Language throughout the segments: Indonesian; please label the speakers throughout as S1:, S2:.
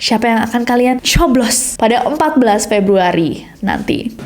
S1: siapa yang akan kalian coblos pada 14 Februari nanti.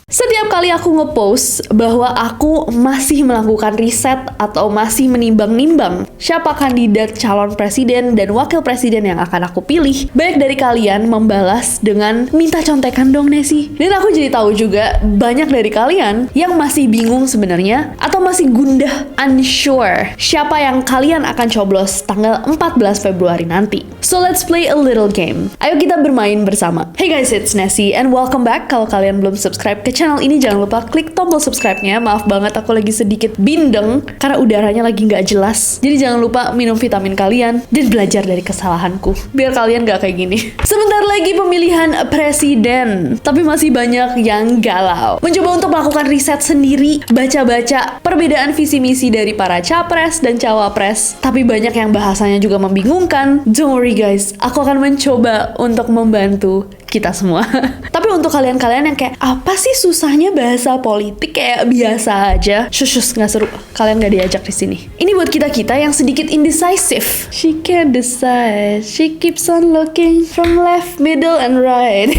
S1: Setiap kali aku ngepost bahwa aku masih melakukan riset atau masih menimbang-nimbang siapa kandidat calon presiden dan wakil presiden yang akan aku pilih, banyak dari kalian membalas dengan minta contekan dong Nesi. Dan aku jadi tahu juga banyak dari kalian yang masih bingung sebenarnya atau masih gundah, unsure siapa yang kalian akan coblos tanggal 14 Februari nanti. So let's play a little game. Ayo kita bermain bersama. Hey guys, it's Nessie and welcome back. Kalau kalian belum subscribe ke channel ini, jangan lupa klik tombol subscribe-nya. Maaf banget aku lagi sedikit bindeng karena udaranya lagi nggak jelas. Jadi jangan lupa minum vitamin kalian dan belajar dari kesalahanku biar kalian nggak kayak gini. Sebentar lagi pemilihan presiden, tapi masih banyak yang galau. Mencoba untuk melakukan riset sendiri, baca-baca perbedaan visi misi dari para capres dan cawapres, tapi banyak yang bahasanya juga membingungkan. Don't worry guys, aku akan mencoba untuk membantu kita semua. Tapi untuk kalian-kalian yang kayak, apa sih susahnya bahasa politik, kayak biasa aja, shush, nggak seru, kalian nggak diajak di sini. Ini buat kita-kita yang sedikit indecisive. She can't decide, she keeps on looking from left, middle, and right.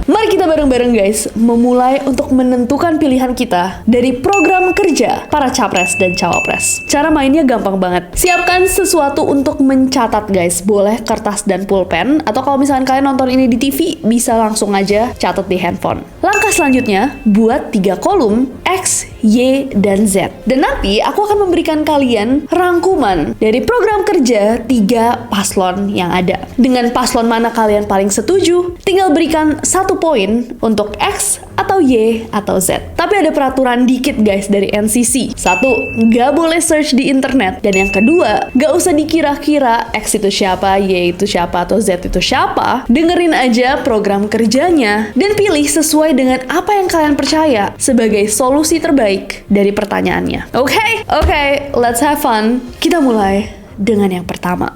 S1: Mari kita bareng-bareng guys, memulai untuk menentukan pilihan kita dari program kerja para capres dan cawapres. Cara mainnya gampang banget. Siapkan sesuatu untuk mencatat guys, boleh kertas dan pulpen, atau kalau misalkan kalian nonton ini di TV, bisa langsung aja catat di handphone. Langkah selanjutnya, buat 3 kolom X, Y, dan Z. Dan nanti aku akan memberikan kalian rangkuman dari program kerja 3 paslon yang ada. Dengan paslon mana kalian paling setuju, tinggal berikan 1 poin untuk X atau Y atau Z. Tapi ada peraturan dikit guys dari NCC. 1, nggak boleh search di internet. Dan yang kedua, nggak usah dikira-kira X itu siapa, Y itu siapa, atau Z itu siapa. Dengerin aja program kerjanya dan pilih sesuai dengan apa yang kalian percaya sebagai solusi terbaik dari pertanyaannya. Oke, let's have fun. Kita mulai dengan yang pertama.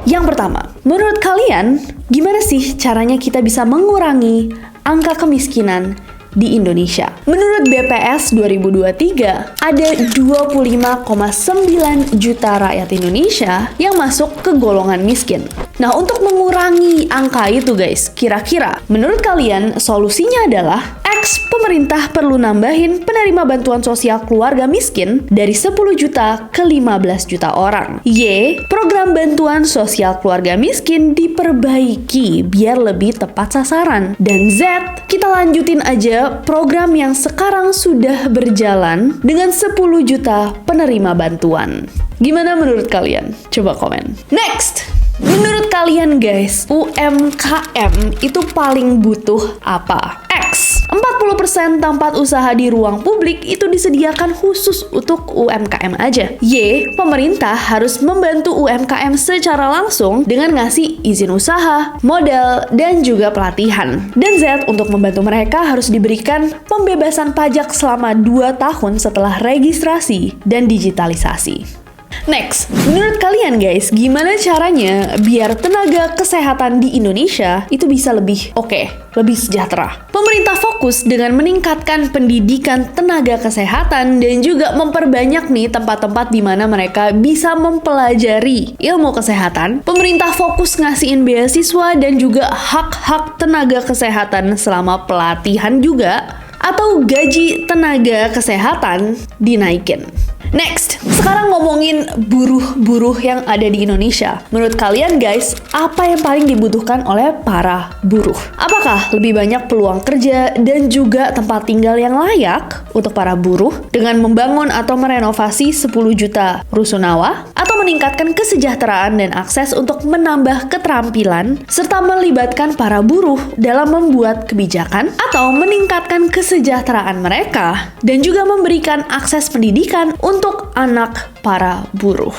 S1: Yang pertama, menurut kalian, gimana sih caranya kita bisa mengurangi angka kemiskinan di Indonesia? Menurut BPS 2023, ada 25,9 juta rakyat Indonesia yang masuk ke golongan miskin. Nah, untuk mengurangi angka itu guys, kira-kira menurut kalian solusinya adalah X, pemerintah perlu nambahin penerima bantuan sosial keluarga miskin dari 10 juta ke 15 juta orang. Y, program bantuan sosial keluarga miskin diperbaiki biar lebih tepat sasaran. Dan Z, kita lanjutin aja program yang sekarang sudah berjalan dengan 10 juta penerima bantuan. Gimana menurut kalian? Coba komen. Next! Menurut kalian guys, UMKM itu paling butuh apa? X, 40% tempat usaha di ruang publik itu disediakan khusus untuk UMKM aja. Y, pemerintah harus membantu UMKM secara langsung dengan ngasih izin usaha, modal, dan juga pelatihan. Dan Z, untuk membantu mereka harus diberikan pembebasan pajak selama 2 tahun setelah registrasi dan digitalisasi. Next, menurut kalian guys, gimana caranya biar tenaga kesehatan di Indonesia itu bisa lebih lebih sejahtera? Pemerintah fokus dengan meningkatkan pendidikan tenaga kesehatan dan juga memperbanyak nih tempat-tempat di mana mereka bisa mempelajari ilmu kesehatan. Pemerintah fokus ngasihin beasiswa dan juga hak-hak tenaga kesehatan selama pelatihan juga, atau gaji tenaga kesehatan dinaikin. Next, sekarang ngomongin buruh-buruh yang ada di Indonesia. Menurut kalian guys, apa yang paling dibutuhkan oleh para buruh? Apakah lebih banyak peluang kerja dan juga tempat tinggal yang layak untuk para buruh dengan membangun atau merenovasi 10 juta rusunawa? Atau meningkatkan kesejahteraan dan akses untuk menambah keterampilan serta melibatkan para buruh dalam membuat kebijakan? Atau meningkatkan kesejahteraan mereka dan juga memberikan akses pendidikan untuk anak para buruh?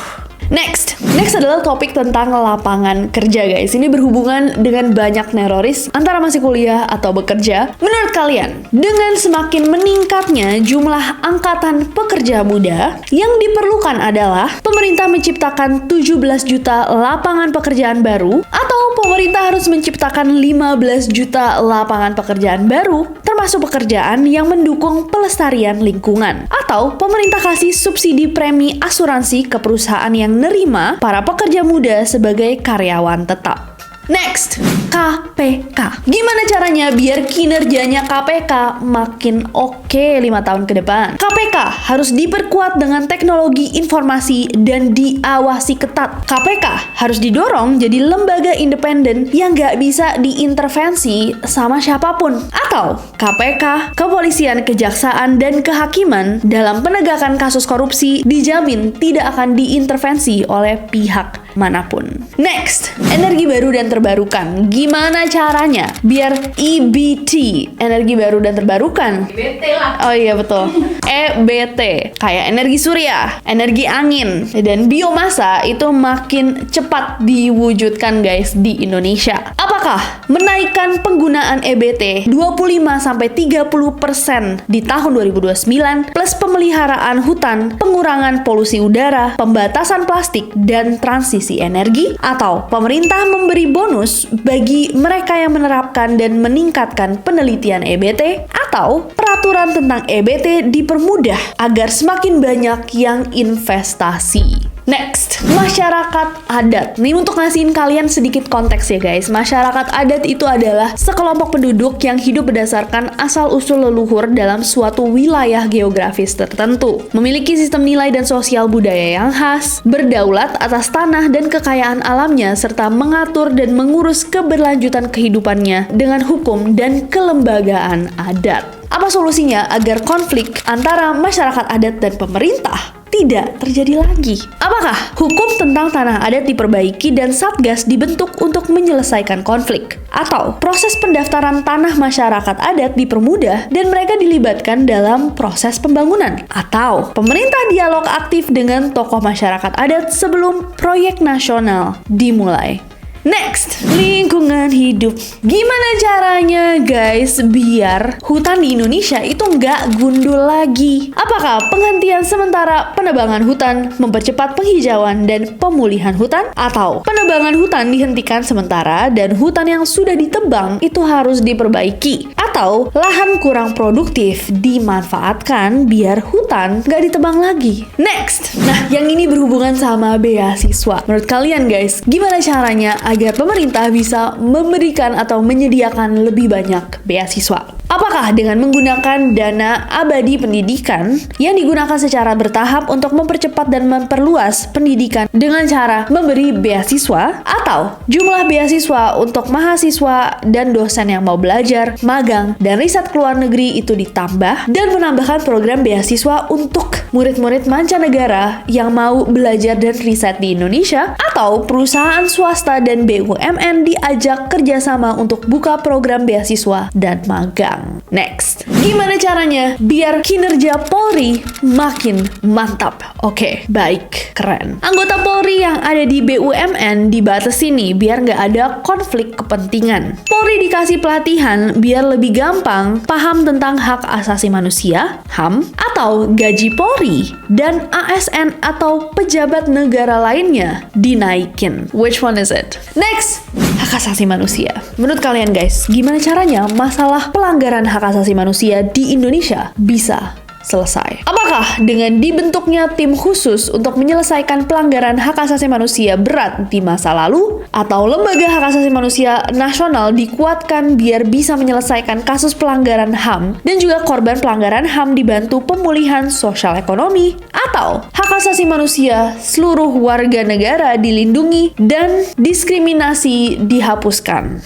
S1: Next adalah topik tentang lapangan kerja guys. Ini berhubungan dengan banyak teroris antara masih kuliah atau bekerja. Menurut kalian, dengan semakin meningkatnya jumlah angkatan pekerja muda, yang diperlukan adalah pemerintah menciptakan 17 juta lapangan pekerjaan baru, atau pemerintah harus menciptakan 15 juta lapangan pekerjaan baru, termasuk pekerjaan yang mendukung pelestarian lingkungan. Atau pemerintah kasih subsidi premi asuransi ke perusahaan yang nerima para pekerja muda sebagai karyawan tetap. Next, KPK. Gimana caranya biar kinerjanya KPK makin oke 5 tahun ke depan? KPK harus diperkuat dengan teknologi informasi dan diawasi ketat. KPK harus didorong jadi lembaga independen yang nggak bisa diintervensi sama siapapun. Atau KPK, kepolisian, kejaksaan, dan kehakiman dalam penegakan kasus korupsi dijamin tidak akan diintervensi oleh pihak manapun. Next, energi baru dan terbarukan. Gimana caranya biar EBT, energi baru dan terbarukan?
S2: EBT lah.
S1: Oh iya betul. EBT, kayak energi surya, energi angin, dan biomasa itu makin cepat diwujudkan guys di Indonesia. Apakah menaikkan penggunaan EBT 25-30% di tahun 2029 plus pemeliharaan hutan, pengurangan polusi udara, pembatasan plastik, dan transisi energi? Atau pemerintah memberi bonus bagi mereka yang menerapkan dan meningkatkan penelitian EBT? Atau peraturan tentang EBT dipermudah agar semakin banyak yang investasi? Next, masyarakat adat. Nih untuk ngasihin kalian sedikit konteks ya guys. Masyarakat adat itu adalah sekelompok penduduk yang hidup berdasarkan asal-usul leluhur dalam suatu wilayah geografis tertentu. Memiliki sistem nilai dan sosial budaya yang khas, berdaulat atas tanah dan kekayaan alamnya, serta mengatur dan mengurus keberlanjutan kehidupannya dengan hukum dan kelembagaan adat. Apa solusinya agar konflik antara masyarakat adat dan pemerintah tidak terjadi lagi? Apakah hukum tentang tanah adat diperbaiki dan satgas dibentuk untuk menyelesaikan konflik? Atau proses pendaftaran tanah masyarakat adat dipermudah dan mereka dilibatkan dalam proses pembangunan? Atau pemerintah dialog aktif dengan tokoh masyarakat adat sebelum proyek nasional dimulai? Next, lingkungan hidup. Gimana caranya guys biar hutan di Indonesia itu nggak gundul lagi? Apakah penghentian sementara penebangan hutan mempercepat penghijauan dan pemulihan hutan? Atau penebangan hutan dihentikan sementara dan hutan yang sudah ditebang itu harus diperbaiki? Atau lahan kurang produktif dimanfaatkan biar hutan nggak ditebang lagi? Next, nah yang ini berhubungan sama beasiswa. Menurut kalian guys, gimana caranya agar pemerintah bisa memberikan atau menyediakan lebih banyak beasiswa? Apakah dengan menggunakan dana abadi pendidikan yang digunakan secara bertahap untuk mempercepat dan memperluas pendidikan dengan cara memberi beasiswa? Atau jumlah beasiswa untuk mahasiswa dan dosen yang mau belajar, magang, dan riset ke luar negeri itu ditambah dan menambahkan program beasiswa untuk murid-murid mancanegara yang mau belajar dan riset di Indonesia? Atau perusahaan swasta dan BUMN diajak kerjasama untuk buka program beasiswa dan magang? Next, gimana caranya biar kinerja Polri makin mantap? Oke, baik, keren. Anggota Polri yang ada di BUMN dibatasi nih biar nggak ada konflik kepentingan. Polri dikasih pelatihan biar lebih gampang paham tentang hak asasi manusia, HAM, atau gaji Polri, dan ASN atau pejabat negara lainnya dinaikin. Which one is it? Next, hak asasi manusia. Menurut kalian guys, gimana caranya masalah pelanggaran hak asasi manusia di Indonesia bisa selesai? Apakah dengan dibentuknya tim khusus untuk menyelesaikan pelanggaran hak asasi manusia berat di masa lalu? Atau lembaga hak asasi manusia nasional dikuatkan biar bisa menyelesaikan kasus pelanggaran HAM dan juga korban pelanggaran HAM dibantu pemulihan sosial ekonomi? Atau hak asasi manusia seluruh warga negara dilindungi dan diskriminasi dihapuskan?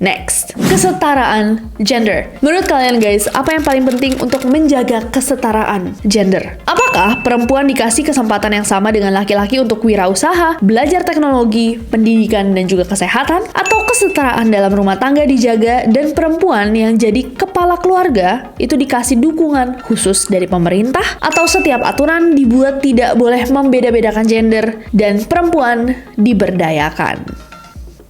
S1: Next, kesetaraan gender. Menurut kalian guys, apa yang paling penting untuk menjaga kesetaraan gender? Apakah perempuan dikasih kesempatan yang sama dengan laki-laki untuk wirausaha, belajar teknologi, pendidikan, dan juga kesehatan? Atau kesetaraan dalam rumah tangga dijaga dan perempuan yang jadi kepala keluarga itu dikasih dukungan khusus dari pemerintah? Atau setiap aturan dibuat tidak boleh membeda-bedakan gender dan perempuan diberdayakan?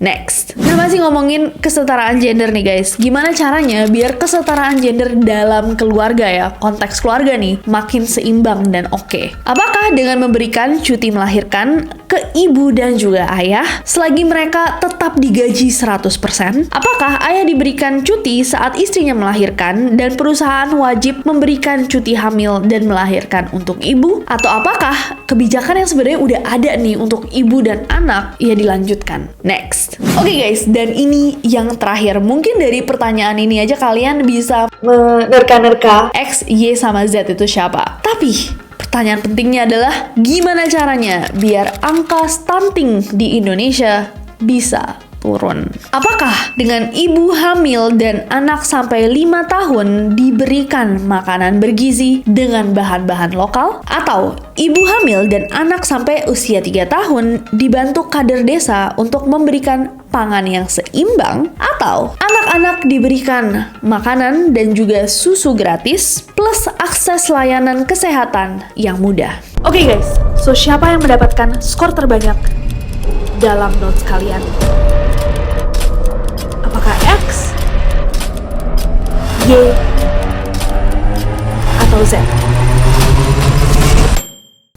S1: Next. Nah, masih ngomongin kesetaraan gender nih guys. Gimana caranya biar kesetaraan gender dalam keluarga ya, konteks keluarga nih, makin seimbang dan oke? Apakah dengan memberikan cuti melahirkan ke ibu dan juga ayah selagi mereka tetap digaji 100%? Apakah ayah diberikan cuti saat istrinya melahirkan dan perusahaan wajib memberikan cuti hamil dan melahirkan untuk ibu? Atau apakah kebijakan yang sebenarnya udah ada nih untuk ibu dan anak ya dilanjutkan? Next. Oke guys, dan ini yang terakhir. Mungkin dari pertanyaan ini aja kalian bisa menerka-nerka X, Y, sama Z itu siapa. Tapi pertanyaan pentingnya adalah gimana caranya biar angka stunting di Indonesia bisa turun. Apakah dengan ibu hamil dan anak sampai 5 tahun diberikan makanan bergizi dengan bahan-bahan lokal? Atau ibu hamil dan anak sampai usia 3 tahun dibantu kader desa untuk memberikan pangan yang seimbang? Atau anak-anak diberikan makanan dan juga susu gratis plus akses layanan kesehatan yang mudah? Oke guys, so siapa yang mendapatkan skor terbanyak dalam notes kalian? Apakah X, Y, atau Z?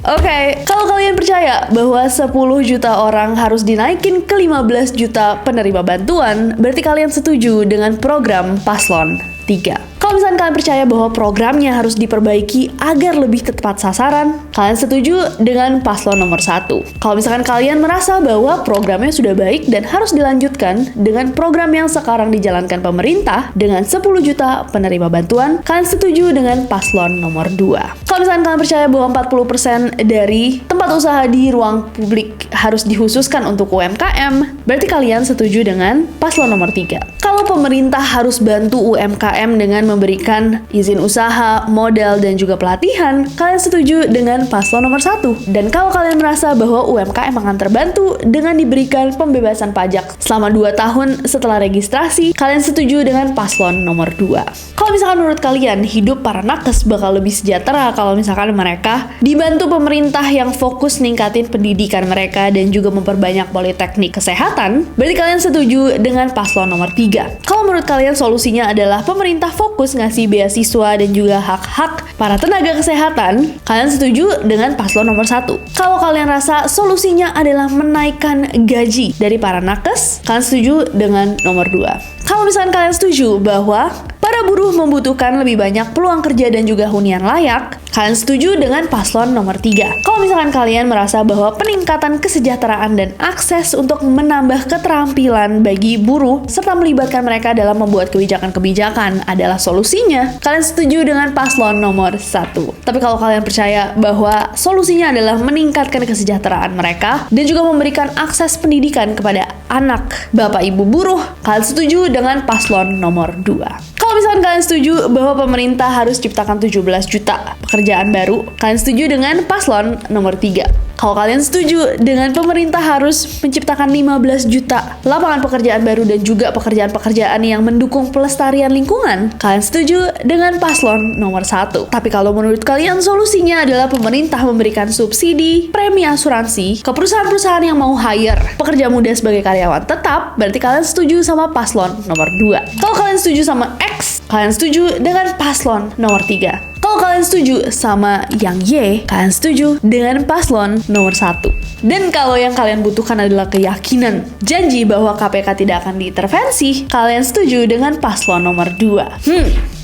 S1: Oke, kalau kalian percaya bahwa 10 juta orang harus dinaikin ke 15 juta penerima bantuan, berarti kalian setuju dengan program Paslon 3. Kalau misalkan kalian percaya bahwa programnya harus diperbaiki agar lebih tepat sasaran, kalian setuju dengan paslon nomor 1. Kalau misalkan kalian merasa bahwa programnya sudah baik dan harus dilanjutkan dengan program yang sekarang dijalankan pemerintah dengan 10 juta penerima bantuan, kalian setuju dengan paslon nomor 2. Kalau misalkan kalian percaya bahwa 40% dari tempat usaha di ruang publik harus dikhususkan untuk UMKM, berarti kalian setuju dengan paslon nomor 3. Kalau pemerintah harus bantu UMKM dengan memberikan izin usaha, modal, dan juga pelatihan, kalian setuju dengan paslon nomor 1. Dan kalau kalian merasa bahwa UMKM akan terbantu dengan diberikan pembebasan pajak selama 2 tahun setelah registrasi, kalian setuju dengan paslon nomor 2. Kalau misalkan menurut kalian hidup para nakes bakal lebih sejahtera kalau misalkan mereka dibantu pemerintah yang fokus ningkatin pendidikan mereka dan juga memperbanyak politeknik kesehatan, berarti kalian setuju dengan paslon nomor 3. Kalau menurut kalian solusinya adalah pemerintah fokus ngasih beasiswa dan juga hak-hak para tenaga kesehatan, kalian setuju dengan paslon nomor 1. Kalau kalian rasa solusinya adalah menaikkan gaji dari para nakes, kalian setuju dengan nomor 2. Kalau misalkan kalian setuju bahwa para buruh membutuhkan lebih banyak peluang kerja dan juga hunian layak, kalian setuju dengan paslon nomor 3. Kalau misalkan kalian merasa bahwa peningkatan kesejahteraan dan akses untuk menambah keterampilan bagi buruh serta melibatkan mereka dalam membuat kebijakan-kebijakan adalah solusinya, kalian setuju dengan paslon nomor 1. Tapi kalau kalian percaya bahwa solusinya adalah meningkatkan kesejahteraan mereka dan juga memberikan akses pendidikan kepada anak bapak ibu buruh, kalian setuju dengan paslon nomor 2. Kalau misalkan kalian setuju bahwa pemerintah harus ciptakan 17 juta pekerjaan baru, kalian setuju dengan paslon nomor 3. Kalau kalian setuju dengan pemerintah harus menciptakan 15 juta lapangan pekerjaan baru dan juga pekerjaan-pekerjaan yang mendukung pelestarian lingkungan, kalian setuju dengan paslon nomor 1. Tapi kalau menurut kalian solusinya adalah pemerintah memberikan subsidi, premi asuransi ke perusahaan-perusahaan yang mau hire pekerja muda sebagai karyawan tetap, berarti kalian setuju sama paslon nomor 2. Kalau kalian setuju sama X, kalian setuju dengan paslon nomor 3. Kalau kalian setuju sama yang Y, kalian setuju dengan paslon nomor 1. Dan kalau yang kalian butuhkan adalah keyakinan, janji bahwa KPK tidak akan diintervensi, kalian setuju dengan paslon nomor 2.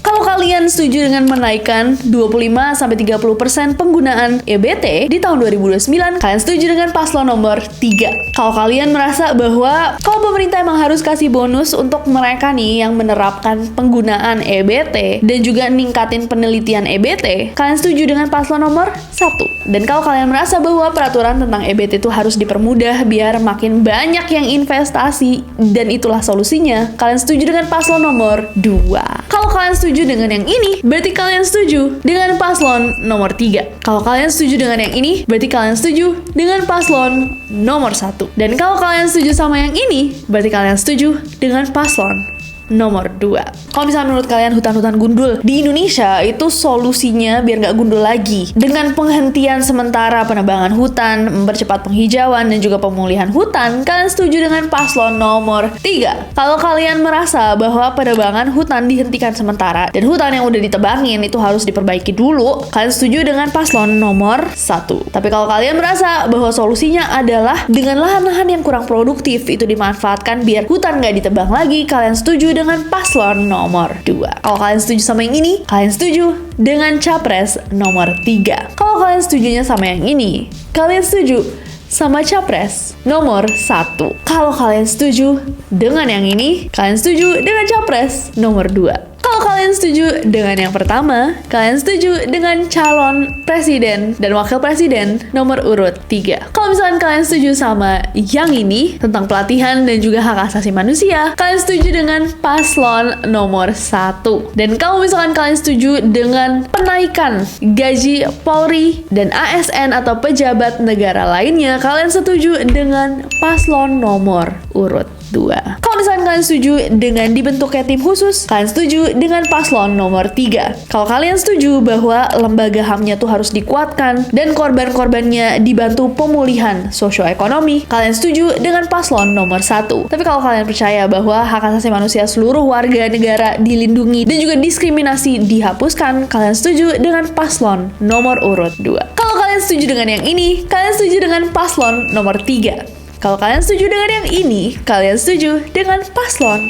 S1: Kalau kalian setuju dengan menaikkan 25-30% penggunaan EBT di tahun 2029, kalian setuju dengan paslon nomor 3. Kalau kalian merasa bahwa kalau pemerintah emang harus kasih bonus untuk mereka nih yang menerapkan penggunaan EBT dan juga ningkatin penelitian EBT, kalian setuju dengan paslon nomor 1. Dan kalau kalian merasa bahwa peraturan tentang EBT itu harus dipermudah biar makin banyak yang investasi dan itulah solusinya, kalian setuju dengan paslon nomor 2. Kalau kalian setuju dengan yang ini, berarti kalian setuju dengan paslon nomor 3. Kalau kalian setuju dengan yang ini, berarti kalian setuju dengan paslon nomor 1. Dan kalau kalian setuju sama yang ini, berarti kalian setuju dengan paslon nomor 2. Kalau misalnya menurut kalian hutan-hutan gundul di Indonesia itu solusinya biar nggak gundul lagi dengan penghentian sementara penebangan hutan, mempercepat penghijauan dan juga pemulihan hutan, kalian setuju dengan paslon nomor 3. Kalau kalian merasa bahwa penebangan hutan dihentikan sementara dan hutan yang udah ditebangin itu harus diperbaiki dulu, kalian setuju dengan paslon nomor 1. Tapi kalau kalian merasa bahwa solusinya adalah dengan lahan-lahan yang kurang produktif itu dimanfaatkan biar hutan nggak ditebang lagi, kalian setuju dengan paslon nomor 2. Kalau kalian setuju sama yang ini, kalian setuju dengan capres nomor 3. Kalau kalian setujunya sama yang ini, kalian setuju sama capres nomor 1. Kalau kalian setuju dengan yang ini, kalian setuju dengan capres nomor 2. Kalau kalian setuju dengan yang pertama, kalian setuju dengan calon presiden dan wakil presiden nomor urut 3. Kalau misalkan kalian setuju sama yang ini tentang pelatihan dan juga hak asasi manusia, kalian setuju dengan paslon nomor 1. Dan kalau misalkan kalian setuju dengan penaikan gaji Polri dan ASN atau pejabat negara lainnya, kalian setuju dengan paslon nomor urut 2. Kalau misalkan kalian setuju dengan dibentuknya tim khusus, kalian setuju dengan paslon nomor 3. Kalau kalian setuju bahwa lembaga HAM-nya tuh harus dikuatkan dan korban-korbannya dibantu pemulihan sosioekonomi, kalian setuju dengan paslon nomor 1. Tapi kalau kalian percaya bahwa hak asasi manusia seluruh warga negara dilindungi dan juga diskriminasi dihapuskan, kalian setuju dengan paslon nomor urut 2. Kalau kalian setuju dengan yang ini, kalian setuju dengan paslon nomor 3. Kalau kalian setuju dengan yang ini, kalian setuju dengan paslon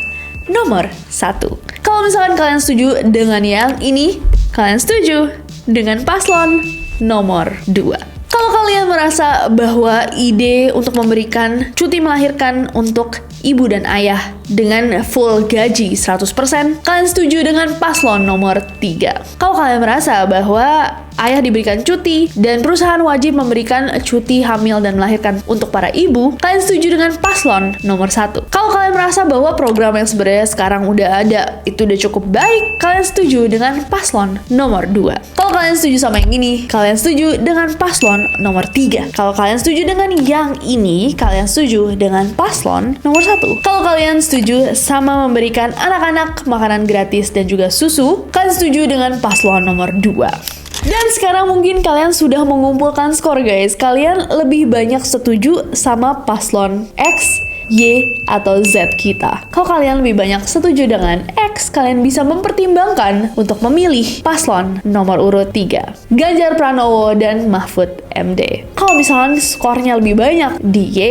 S1: nomor 1. Kalau misalkan kalian setuju dengan yang ini, kalian setuju dengan paslon nomor 2. Kalau kalian merasa bahwa ide untuk memberikan cuti melahirkan untuk ibu dan ayah dengan full gaji 100%, kalian setuju dengan paslon nomor 3. Kalau kalian merasa bahwa ayah diberikan cuti dan perusahaan wajib memberikan cuti hamil dan melahirkan untuk para ibu, kalian setuju dengan paslon nomor 1. Kalau kalian merasa bahwa program yang sebenarnya sekarang udah ada itu udah cukup baik, kalian setuju dengan paslon nomor 2. Kalau kalian setuju sama yang ini, kalian setuju dengan paslon nomor 3. Kalau kalian setuju dengan yang ini, kalian setuju dengan paslon nomor 1. Kalau kalian setuju sama memberikan anak-anak makanan gratis dan juga susu, kalian setuju dengan paslon nomor 2. Dan sekarang mungkin kalian sudah mengumpulkan skor guys. Kalian lebih banyak setuju sama paslon X, Y, atau Z kita. Kalau kalian lebih banyak setuju dengan X, kalian bisa mempertimbangkan untuk memilih paslon nomor urut 3, Ganjar Pranowo dan Mahfud MD. Kalau misalkan skornya lebih banyak di Y,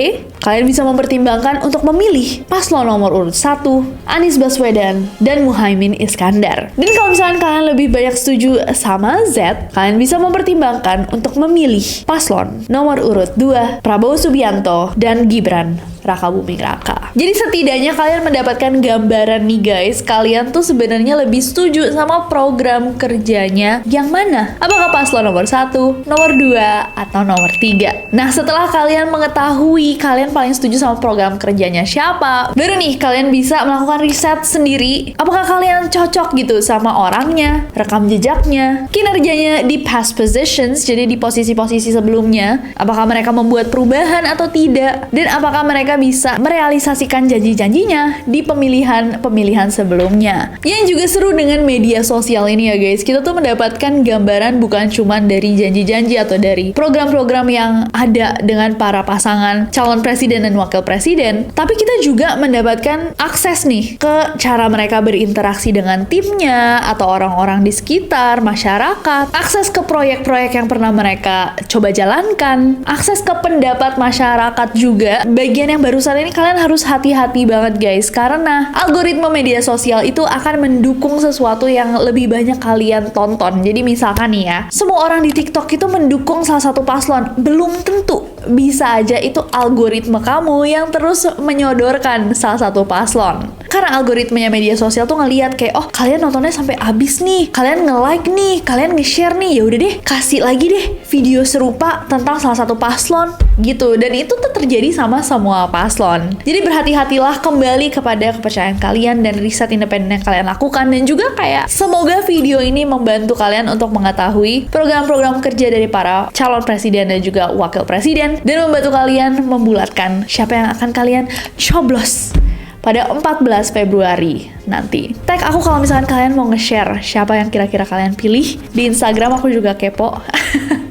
S1: kalian bisa mempertimbangkan untuk memilih paslon nomor urut 1, Anies Baswedan dan Muhaimin Iskandar. Dan kalau misalkan kalian lebih banyak setuju sama Z, kalian bisa mempertimbangkan untuk memilih paslon nomor urut 2, Prabowo Subianto dan Gibran Rakabuming Raka. Jadi setidaknya kalian mendapatkan gambaran nih guys, kalian tuh sebenarnya lebih setuju sama program kerjanya yang mana? Apakah paslon nomor 1, nomor 2, atau nomor 3? Nah, setelah kalian mengetahui kalian paling setuju sama program kerjanya siapa, baru nih kalian bisa melakukan riset sendiri. Apakah kalian cocok gitu sama orangnya, rekam jejaknya, kinerjanya di past positions, jadi di posisi-posisi sebelumnya, apakah mereka membuat perubahan atau tidak, dan apakah mereka bisa merealisasikan janji-janjinya di pemilihan sebelumnya. Yang juga seru dengan media sosial ini ya guys, kita tuh mendapatkan gambaran bukan cuma dari janji-janji atau dari program-program yang ada dengan para pasangan calon presiden dan wakil presiden, tapi kita juga mendapatkan akses nih ke cara mereka berinteraksi dengan timnya atau orang-orang di sekitar, masyarakat, akses ke proyek-proyek yang pernah mereka coba jalankan, akses ke pendapat masyarakat juga. Bagian yang barusan ini kalian harus hati-hati banget guys, karena algoritma media sosial itu akan mendukung sesuatu yang lebih banyak kalian tonton. Jadi misalkan nih ya, semua orang di TikTok itu mendukung salah satu paslon, belum tentu. Bisa aja itu algoritma kamu yang terus menyodorkan salah satu paslon. Karena algoritmanya media sosial tuh ngeliat kayak, oh kalian nontonnya sampai habis nih, kalian nge-like nih, kalian nge-share nih, ya udah deh kasih lagi deh video serupa tentang salah satu paslon gitu. Dan itu tuh terjadi sama semua paslon. Jadi berhati-hatilah kembali kepada kepercayaan kalian dan riset independen yang kalian lakukan, dan juga kayak semoga video ini membantu kalian untuk mengetahui program-program kerja dari para calon presiden dan juga wakil presiden, dan membantu kalian membulatkan siapa yang akan kalian coblos pada 14 Februari nanti. Tag aku kalau misalkan kalian mau nge-share siapa yang kira-kira kalian pilih. Di Instagram aku juga kepo.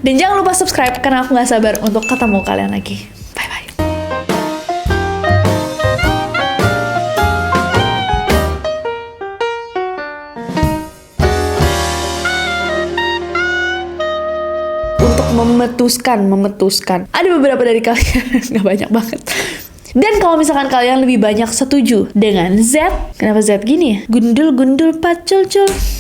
S1: Dan jangan lupa subscribe karena aku gak sabar untuk ketemu kalian lagi. Bye-bye. Untuk memutuskan. Ada beberapa dari kalian, nggak banyak banget. Dan kalau misalkan kalian lebih banyak setuju dengan Z, kenapa Z gini ya? Gundul, pacul-cul.